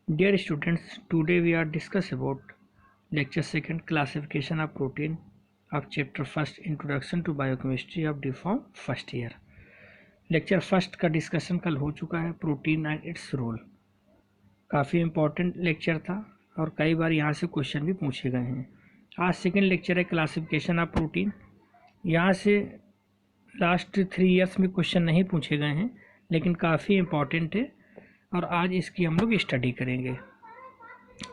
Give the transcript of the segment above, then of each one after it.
Dear students, today we are discuss about lecture 2nd classification of protein of chapter 1st introduction to biochemistry of DPharm first year. Lecture first का discussion कल हो चुका है, protein and its role. काफ़ी important lecture था और कई बार यहाँ से क्वेश्चन भी पूछे गए हैं। आज सेकंड लेक्चर है क्लासिफिकेशन ऑफ प्रोटीन। यहाँ से लास्ट 3 इयर्स में क्वेश्चन नहीं पूछे गए हैं, लेकिन काफ़ी इम्पोर्टेंट है और आज इसकी हम लोग स्टडी करेंगे।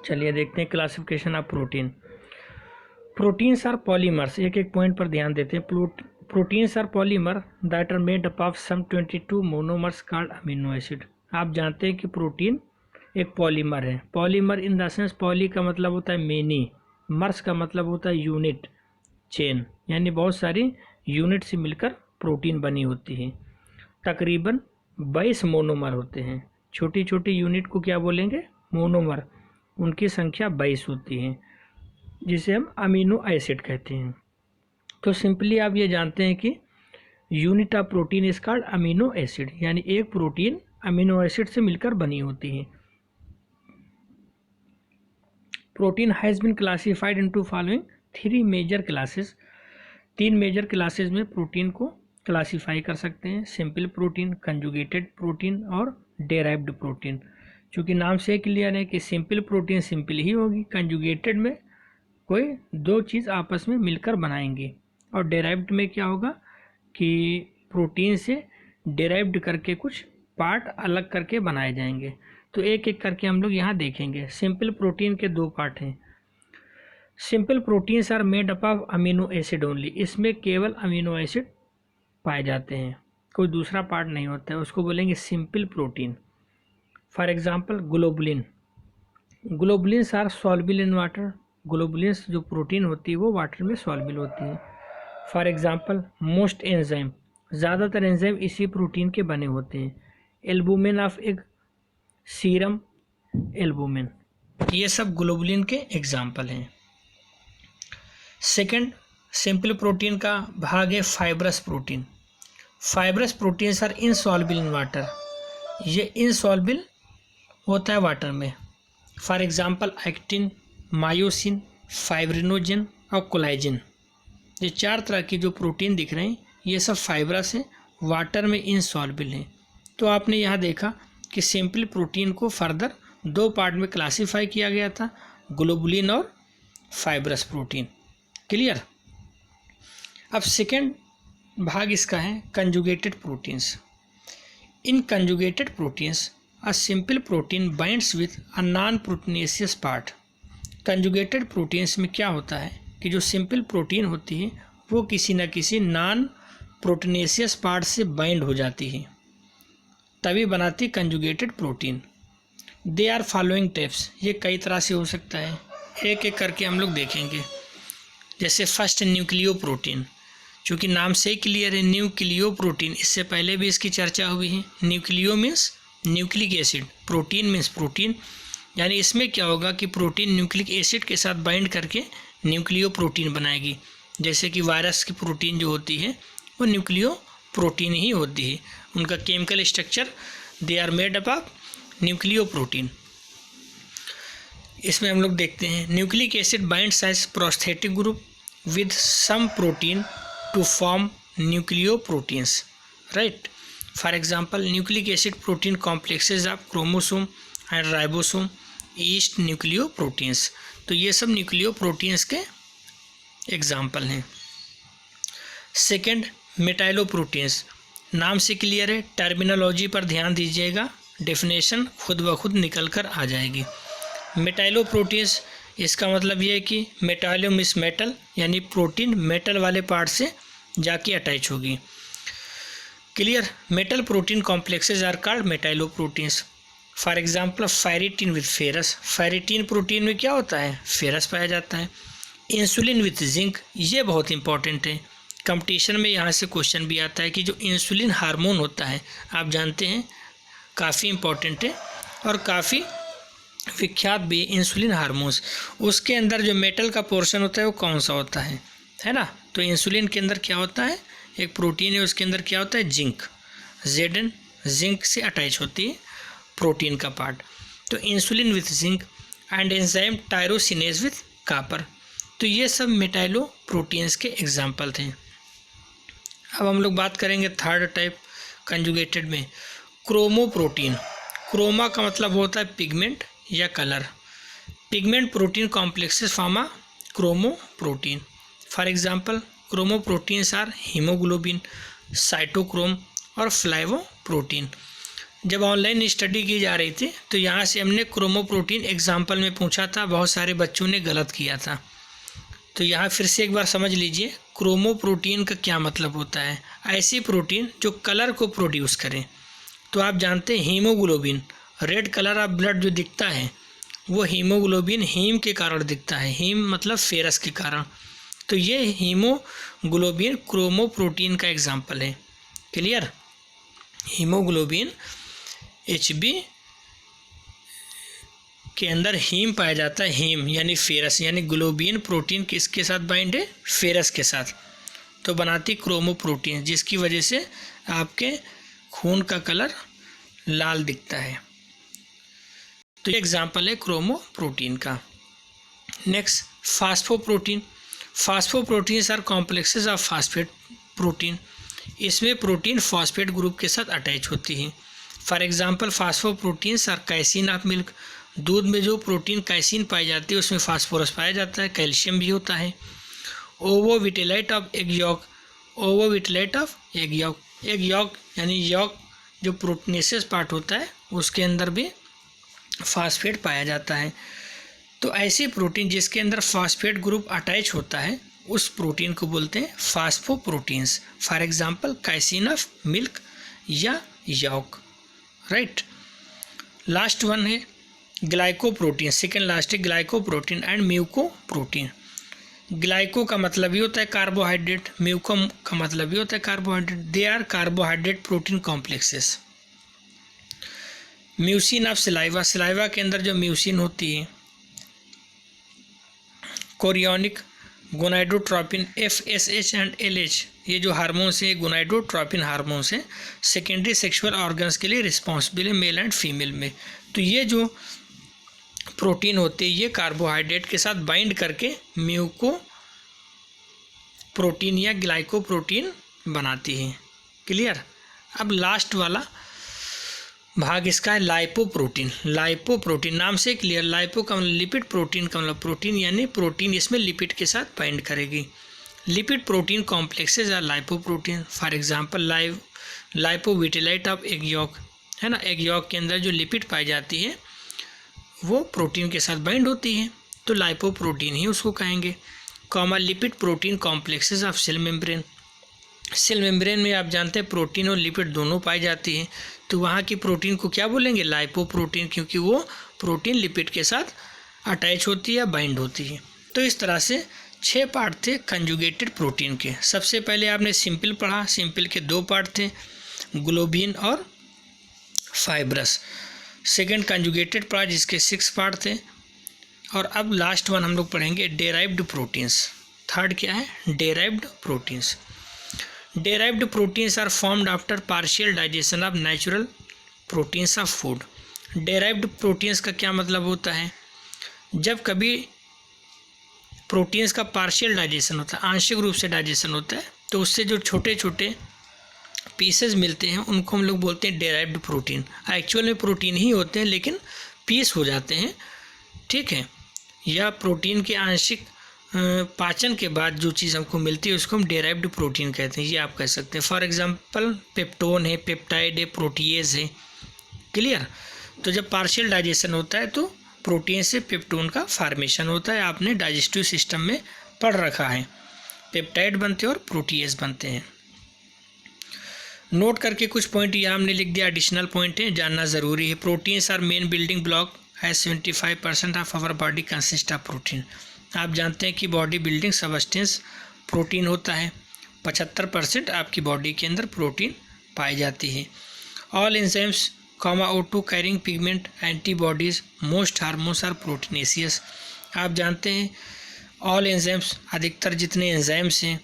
चलिए देखते हैं classification of protein. Proteins are polymers, एक एक पॉइंट पर ध्यान देते हैं। Proteins are polymer that are made up of some 22 monomers called amino acid. आप जानते हैं कि प्रोटीन एक पॉलीमर है। Polymer in the sense, poly का मतलब होता है मेनी, मर्स का मतलब होता है यूनिट, चेन, यानी बहुत सारी यूनिट से मिलकर प्रोटीन बनी होती है। तकरीबन 22 मोनोमर होते हैं। छोटी छोटी यूनिट को क्या बोलेंगे? मोनोमर। उनकी संख्या 22 होती है, जिसे हम अमीनो एसिड कहते हैं। तो सिंपली आप ये जानते हैं कि unit of protein is called amino acid, यानी एक प्रोटीन अमीनो एसिड से मिलकर बनी होती है। Protein has been classified into following 3 major classes. 3 major classes में प्रोटीन को क्लासीफाई कर सकते हैं: सिंपल प्रोटीन, कंजुगेटेड प्रोटीन और डेराइव्ड प्रोटीन। चूँकि नाम से क्लियर है कि सिंपल प्रोटीन सिंपल ही होगी, कंजुगेटेड में कोई दो चीज़ आपस में मिलकर बनाएंगी, और डेराइव्ड में क्या होगा कि प्रोटीन से डेराइव्ड करके कुछ पार्ट अलग करके बनाए जाएंगे। तो एक एक करके हम लोग यहाँ देखेंगे। सिंपल प्रोटीन के 2 पार्ट हैं। Simple proteins are made up of amino acid only. इसमें केवल अमीनो एसिड पाए जाते हैं, कोई दूसरा पार्ट नहीं होता है, उसको बोलेंगे simple protein. For example globulin. Globulins are soluble in water. Globulins जो प्रोटीन होती है वो वाटर में सॉल्युबल होती है। फॉर एग्जांपल मोस्ट एंजाइम, ज़्यादातर एंजाइम इसी प्रोटीन के बने होते हैं। Albumin of egg, serum albumin, ये सब ग्लोबुलिन के एग्जाम्पल हैं। सेकेंड सिंपल प्रोटीन का भाग है fibrous protein. Fibrous proteins are insoluble in water. ये इनसॉल्युबल होता है वाटर में। For example actin, myosin, fibrinogen और कोलाइजिन। ये 4 तरह की जो प्रोटीन दिख रहे हैं ये सब फाइब्रस हैं, वाटर में इनसॉल्युबल हैं। तो आपने यहाँ देखा कि सिंपल प्रोटीन को फर्दर 2 पार्ट में क्लासीफाई किया गया था, ग्लोबुलिन और फाइब्रस प्रोटीन। क्लियर। अब सेकेंड भाग इसका है conjugated proteins. In conjugated proteins a simple protein binds with a non proteinaceous part. Conjugated proteins में क्या होता है कि जो सिंपल प्रोटीन होती है वो किसी न किसी नॉन प्रोटीनेशियस पार्ट से बाइंड हो जाती है, तभी बनाती conjugated protein. They are following types. ये कई तरह से हो सकता है, एक एक करके हम लोग देखेंगे। जैसे फर्स्ट न्यूक्लियो प्रोटीन, चूँकि नाम से ही क्लियर है न्यूक्लियो प्रोटीन, इससे पहले भी इसकी चर्चा हुई है। Nucleo means nucleic acid, protein means protein, यानी इसमें क्या होगा कि प्रोटीन न्यूक्लिक एसिड के साथ बाइंड करके न्यूक्लियो प्रोटीन बनाएगी। जैसे कि वायरस की प्रोटीन जो होती है वो न्यूक्लियो प्रोटीन ही होती है। उनका chemical structure they are made up of nucleo protein. इसमें हम लोग देखते हैं nucleic acid binds as prosthetic group with some protein to form nucleo proteins, right. For example nucleic acid protein complexes of chromosome and ribosome yeast nucleo proteins. तो ये सब nucleo proteins के example हैं। सेकेंड मेटाइलो प्रोटीन्स, नाम से clear है, terminology पर ध्यान दीजिएगा, डेफिनेशन खुद ब खुद निकल कर आ जाएगी। मेटाइलो प्रोटीन्स, इसका मतलब ये है कि मेटाइलो मीन्स मेटल, यानी प्रोटीन मेटल वाले पार्ट से जाके अटैच होगी। Clear. Metal protein complexes are called metallo proteins. For example ferritin with ferrous. Ferritin protein में क्या होता है? फेरस पाया जाता है। इंसुलिन विथ जिंक, ये बहुत इंपॉर्टेंट है, कंपटीशन में यहाँ से क्वेश्चन भी आता है कि जो इंसुलिन हार्मोन होता है आप जानते हैं काफ़ी इंपॉर्टेंट है और काफ़ी विख्यात भी इंसुलिन हार्मोन्स। उसके अंदर जो मेटल का पोर्शन होता है वो कौन सा होता है ना। तो इंसुलिन के अंदर क्या होता है, एक प्रोटीन है, उसके अंदर क्या होता है, जिंक, जेडन, जिंक से अटैच होती है प्रोटीन का पार्ट। तो insulin with zinc and enzyme tyrosinase with copper. तो ये सब मेटाइलो प्रोटीन्स के एग्जाम्पल थे। अब हम लोग बात करेंगे थर्ड टाइप कंजुगेटेड में, क्रोमोप्रोटीन। क्रोमा का मतलब होता है पिगमेंट या colour. Pigment protein complexes form a chromoprotein. For example chromoproteins are haemoglobin, cytochrome और फ्लावोप्रोटीन। जब ऑनलाइन स्टडी की जा रही थी तो यहाँ से हमने क्रोमोप्रोटीन एग्जाम्पल में पूछा था, बहुत सारे बच्चों ने गलत किया था। तो यहाँ फिर से एक बार समझ लीजिए क्रोमोप्रोटीन का क्या मतलब होता है। ऐसी प्रोटीन जो कलर को प्रोड्यूस करें। तो आप जानते हैं haemoglobin, red colour of blood जो दिखता है वो हीमोग्लोबिन हीम के कारण दिखता है। हीम मतलब फेरस के कारण। तो ये हीमोग्लोबिन क्रोमोप्रोटीन का एग्जाम्पल है। क्लियर? हीमोग्लोबिन HB के अंदर हीम पाया जाता है। हीम यानी फेरस, यानी ग्लोबिन प्रोटीन किसके साथ बाइंड है? फेरस के साथ। तो बनाती क्रोमोप्रोटीन, जिसकी वजह से आपके खून का कलर लाल दिखता है। तो ये एग्जाम्पल है क्रोमोप्रोटीन का। Next phosphoprotein. Phosphoproteins are complexes of phosphate protein. इसमें प्रोटीन फॉस्फेट ग्रुप के साथ अटैच होती है। For example phosphoproteins are casein of milk. दूध में जो प्रोटीन कैसीन पाई जाती है उसमें फास्फोरस पाया जाता है, कैल्शियम भी होता है। Ovovitellin of egg yolk. Ovovitellin of egg yolk, egg yolk यानी यॉक जो प्रोटीनेसियस पार्ट होता है उसके अंदर भी फास्फेट पाया जाता है। तो ऐसी प्रोटीन जिसके अंदर फास्फेट ग्रुप अटैच होता है उस प्रोटीन को बोलते हैं phosphoproteins. For example casein of milk या यॉक। राइट। लास्ट वन है ग्लाइकोप्रोटीन। सेकेंड लास्ट है ग्लाइकोप्रोटीन एंड म्यूकोप्रोटीन। ग्लाइको का मतलब ही होता है कार्बोहाइड्रेट, म्यूको का मतलब ही होता है carbohydrate. They are carbohydrate protein complexes. Mucin of saliva. Saliva के अंदर जो म्यूसिन होती है, chorionic, gonadotropin, FSH and LH, ये जो हार्मोन्स है गोनाइडोट्रोपिन हार्मोन्स है, सेकेंडरी सेक्सुअल ऑर्गन्स के लिए रिस्पॉन्सिबल है मेल एंड फीमेल में। तो ये जो प्रोटीन होते हैं ये कार्बोहाइड्रेट के साथ बाइंड करके म्यूको प्रोटीन या ग्लाइकोप्रोटीन बनाती है। क्लियर? अब लास्ट वाला भाग इसका है लाइपोप्रोटीन। लाइपोप्रोटीन नाम से क्लियर। लाइपो का मतलब लिपिड, प्रोटीन का मतलब प्रोटीन, यानी प्रोटीन इसमें लिपिड के साथ बाइंड करेगी। Lipid protein complexes are lipoprotein. For example lipovitellin of egg yolk, है ना। एग यॉक के अंदर जो लिपिड पाई जाती है वो प्रोटीन के साथ बाइंड होती है, तो लाइपोप्रोटीन ही उसको कहेंगे। Comma lipid protein complexes of cell membrane. Cell membrane में आप जानते हैं प्रोटीन और लिपिड दोनों पाई जाती है, तो वहाँ की प्रोटीन को क्या बोलेंगे? लाइपोप्रोटीन, क्योंकि वो प्रोटीन लिपिड के साथ अटैच होती है, बाइंड होती है। तो इस तरह से 6 पार्ट थे कंजुगेटेड प्रोटीन के। सबसे पहले आपने सिंपल पढ़ा। सिंपल के 2 पार्ट थे, ग्लोबिन और फाइब्रस। सेकेंड कंजुगेटेड पार्ट जिसके 6 पार्ट थे। और अब लास्ट वन हम लोग पढ़ेंगे डेराइव्ड प्रोटीन्स। थर्ड क्या है? Derived proteins. Derived proteins are formed after partial digestion of natural proteins of food. Derived proteins का क्या मतलब होता है? जब कभी प्रोटीन्स का पार्शियल डाइजेशन होता है, आंशिक रूप से डाइजेशन होता है, तो उससे जो छोटे छोटे पीसेस मिलते हैं उनको हम लोग बोलते हैं डेराइव्ड प्रोटीन। एक्चुअल में प्रोटीन ही होते हैं लेकिन पीस हो जाते हैं, ठीक है। या प्रोटीन के आंशिक पाचन के बाद जो चीज़ हमको मिलती है उसको हम डेराइव्ड प्रोटीन कहते हैं, ये आप कह सकते हैं। फॉर एग्जांपल पेप्टोन है, पेप्टाइड है, प्रोटीएज है। क्लियर? तो जब पार्शियल डाइजेशन होता है तो प्रोटीन से पेप्टोन का फॉर्मेशन होता है, आपने डाइजेस्टिव सिस्टम में पढ़ रखा है। पेप्टाइड बनते हैं और प्रोटीएज बनते हैं। नोट करके कुछ पॉइंट यहाँ हमने लिख दिया, एडिशनल पॉइंट है, जानना ज़रूरी है। Proteins are main building block है। 75% of our body consist of protein. आप जानते हैं कि बॉडी बिल्डिंग सबस्टेंस प्रोटीन होता है। 75% आपकी बॉडी के अंदर प्रोटीन पाई जाती है। All enzymes O2 carrying pigment antibodies most hormones are proteinaceous. आप जानते हैं ऑल एंजाइम्स, अधिकतर जितने एंजाइम्स हैं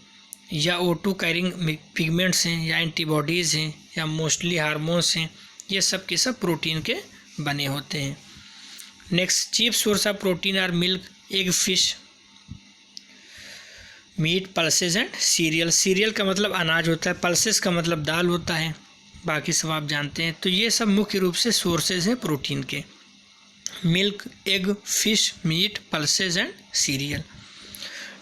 या O2 कैरिंग पिगमेंट्स हैं या एंटीबॉडीज़ हैं या मोस्टली हार्मोन्स हैं, ये सब के सब प्रोटीन के बने होते हैं। Next cheap source of protein are milk, egg, fish, meat, pulses and cereal. Cereal का मतलब अनाज होता है, पल्सेस का मतलब दाल होता है, बाकी सब आप जानते हैं। तो ये सब मुख्य रूप से सोर्सेज हैं प्रोटीन के। Milk, egg, fish, meat, pulses and cereal.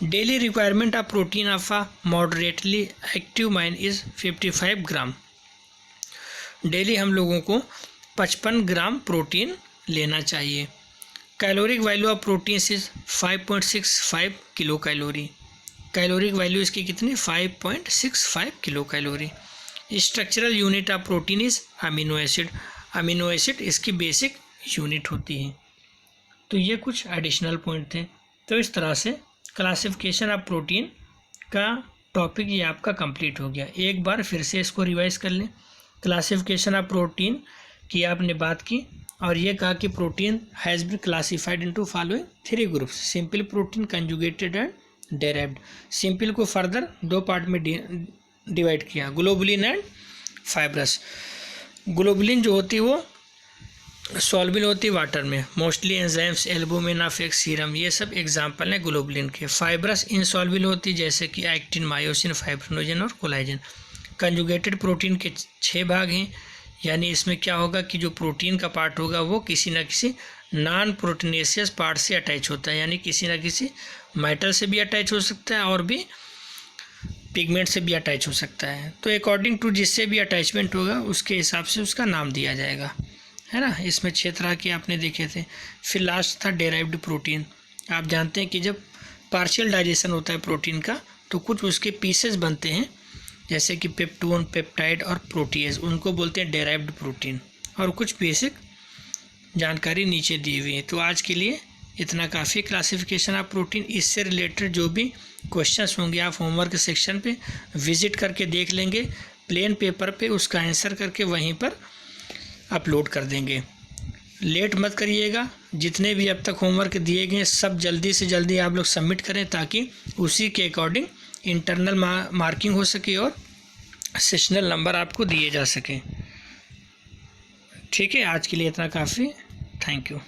Daily requirement of protein of a moderately active mind is 55 gram. Daily हम लोगों को 55 ग्राम प्रोटीन लेना चाहिए। Caloric value of protein is 5.65 kilo calorie. Caloric value इसकी कितनी, 5.65 kilo calorie. Structural unit of protein is amino acid. Amino acid इसकी basic unit होती है। तो ये कुछ एडिशनल पॉइंट थे। तो इस तरह से क्लासिफिकेशन ऑफ प्रोटीन का टॉपिक ये आपका कंप्लीट हो गया। एक बार फिर से इसको रिवाइज कर लें। क्लासिफिकेशन ऑफ प्रोटीन की आपने बात की और ये कहा कि protein has been classified into following 3 groups, simple protein, conjugated and derived. Simple को फर्दर 2 पार्ट में डिवाइड किया, ग्लोबुलिन एंड फाइब्रस। ग्लोबुलिन जो होती है वो सॉल्युबल होती है वाटर में, mostly enzymes, albumin of egg serum, ये सब एग्जाम्पल हैं ग्लोबुलिन के। फाइब्रस इनसॉल्युबल होती है जैसे कि एक्टिन, मायोसिन, फाइब्रिनोजन और कोलाजन। कंजुगेटेड प्रोटीन के 6 भाग हैं, यानी इसमें क्या होगा कि जो प्रोटीन का पार्ट होगा वो किसी न किसी नॉन प्रोटीनेशियस पार्ट से अटैच होता है, यानी किसी न किसी मेटल से भी अटैच हो सकता है और भी पिगमेंट से भी अटैच हो सकता है। तो अकॉर्डिंग टू जिससे भी अटैचमेंट होगा उसके हिसाब से उसका नाम दिया जाएगा, है ना। इसमें 6 तरह के आपने देखे थे। फिर लास्ट था डेराइव्ड प्रोटीन। आप जानते हैं कि जब पार्शियल डाइजेशन होता है प्रोटीन का तो कुछ उसके पीसेस बनते हैं, जैसे कि पेप्टोन, पेप्टाइड और प्रोटीएज, उनको बोलते हैं डेराइव्ड प्रोटीन। और कुछ बेसिक जानकारी नीचे दी हुई है। तो आज के लिए इतना काफ़ी क्लासिफिकेशन ऑफ प्रोटीन। इससे रिलेटेड जो भी क्वेश्चंस होंगे आप होमवर्क सेक्शन पे विजिट करके देख लेंगे, प्लेन पेपर पे उसका आंसर करके वहीं पर अपलोड कर देंगे। लेट मत करिएगा, जितने भी अब तक होमवर्क दिए गए सब जल्दी से जल्दी आप लोग सबमिट करें ताकि उसी के अकॉर्डिंग इंटरनल मार्किंग हो सके और सेशनल नंबर आपको दिए जा सकें। ठीक है, आज के लिए इतना काफ़ी। Thank you.